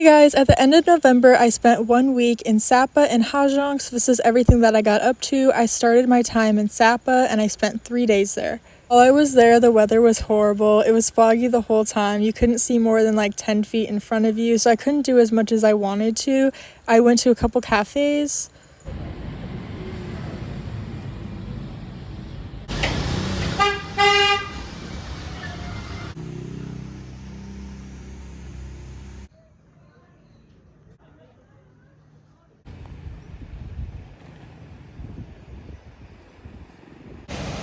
Hey guys, at the end of November, I spent 1 week in Sapa and Giang, so this is everything that I got up to. I started my time in Sapa and I spent 3 days there. While I was there, the weather was horrible. It was foggy the whole time. You couldn't see more than like 10 feet in front of you, so I couldn't do as much as I wanted to. I went to a couple cafes.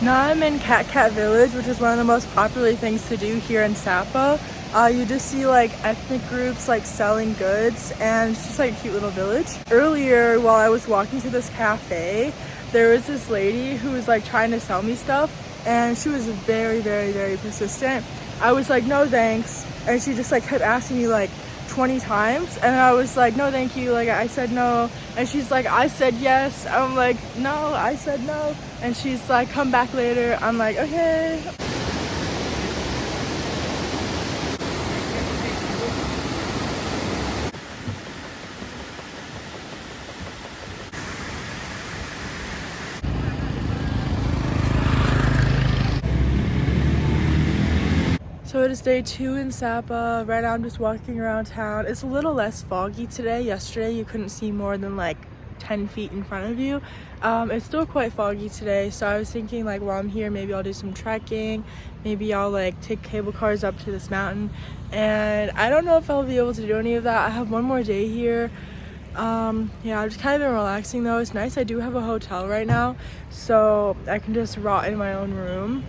Now I'm in Cat Village, which is one of the most popular things to do here in Sapa. You just see like ethnic groups like selling goods, and it's just like a cute little village. Earlier, while I was walking to this cafe, there was this lady who was like trying to sell me stuff, and she was very, very, very persistent. I was like, no thanks, and she just like kept asking me like 20 times, and I was like, no thank you, like I said no, and she's like, I said yes. I'm like, no, I said no, and she's like, come back later. I'm like, okay. So it is day 2 in Sapa. Right now I'm just walking around town. It's a little less foggy today. Yesterday you couldn't see more than like 10 feet in front of you. It's still quite foggy today, so I was thinking like while I'm here maybe I'll do some trekking, maybe I'll like take cable cars up to this mountain, and I don't know if I'll be able to do any of that. I have one more day here. Yeah, I've just kind of been relaxing though. It's nice. I do have a hotel right now, so I can just rot in my own room.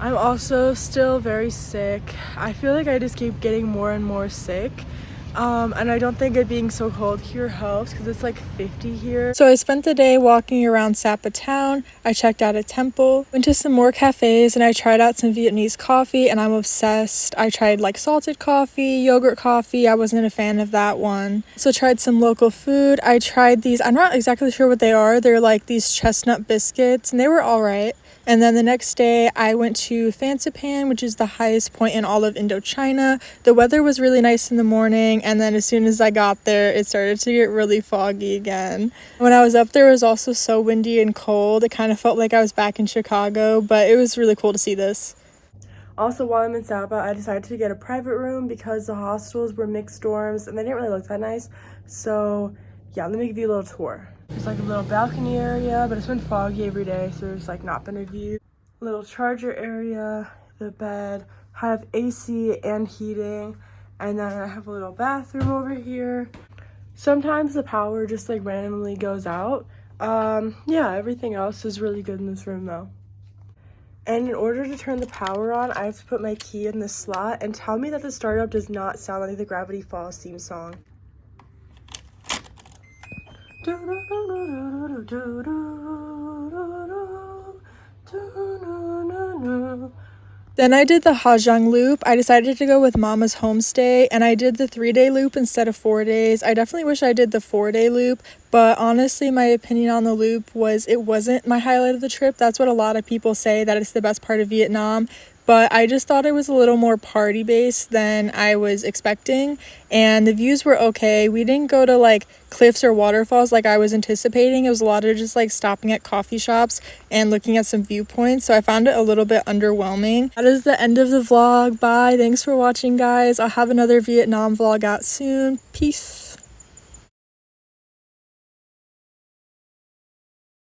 I'm also still very sick. I feel like I just keep getting more and more sick. And I don't think it being so cold here helps because it's like 50 here. So I spent the day walking around Sapa town. I checked out a temple, went to some more cafes, and I tried out some Vietnamese coffee, and I'm obsessed. I tried like salted coffee, yogurt coffee. I wasn't a fan of that one. So tried some local food. I tried these, I'm not exactly sure what they are. They're like these chestnut biscuits, and they were all right. And then the next day I went to Fansipan, which is the highest point in all of Indochina. The weather was really nice in the morning, and then as soon as I got there, it started to get really foggy again. When I was up there, it was also so windy and cold. It kind of felt like I was back in Chicago, but it was really cool to see this. Also, while I'm in Sapa, I decided to get a private room because the hostels were mixed dorms and they didn't really look that nice. So yeah, let me give you a little tour. There's like a little balcony area, but it's been foggy every day, so there's like not been a view. Little charger area, the bed, I have AC and heating, and then I have a little bathroom over here. Sometimes the power just like randomly goes out. Yeah, everything else is really good in this room though. And in order to turn the power on, I have to put my key in the slot, and tell me that the startup does not sound like the Gravity Falls theme song. Then I did the Hajang loop. I decided to go with Mama's homestay, and I did the 3-day loop instead of 4 days. I definitely wish I did the 4-day loop, but honestly my opinion on the loop was it wasn't my highlight of the trip. That's what a lot of people say, that it's the best part of Vietnam. But I just thought it was a little more party based than I was expecting, and the views were okay. We didn't go to like cliffs or waterfalls like I was anticipating. It was a lot of just like stopping at coffee shops and looking at some viewpoints, so I found it a little bit underwhelming. That is the end of the vlog. Bye. Thanks for watching, guys. I'll have another Vietnam vlog out soon. Peace.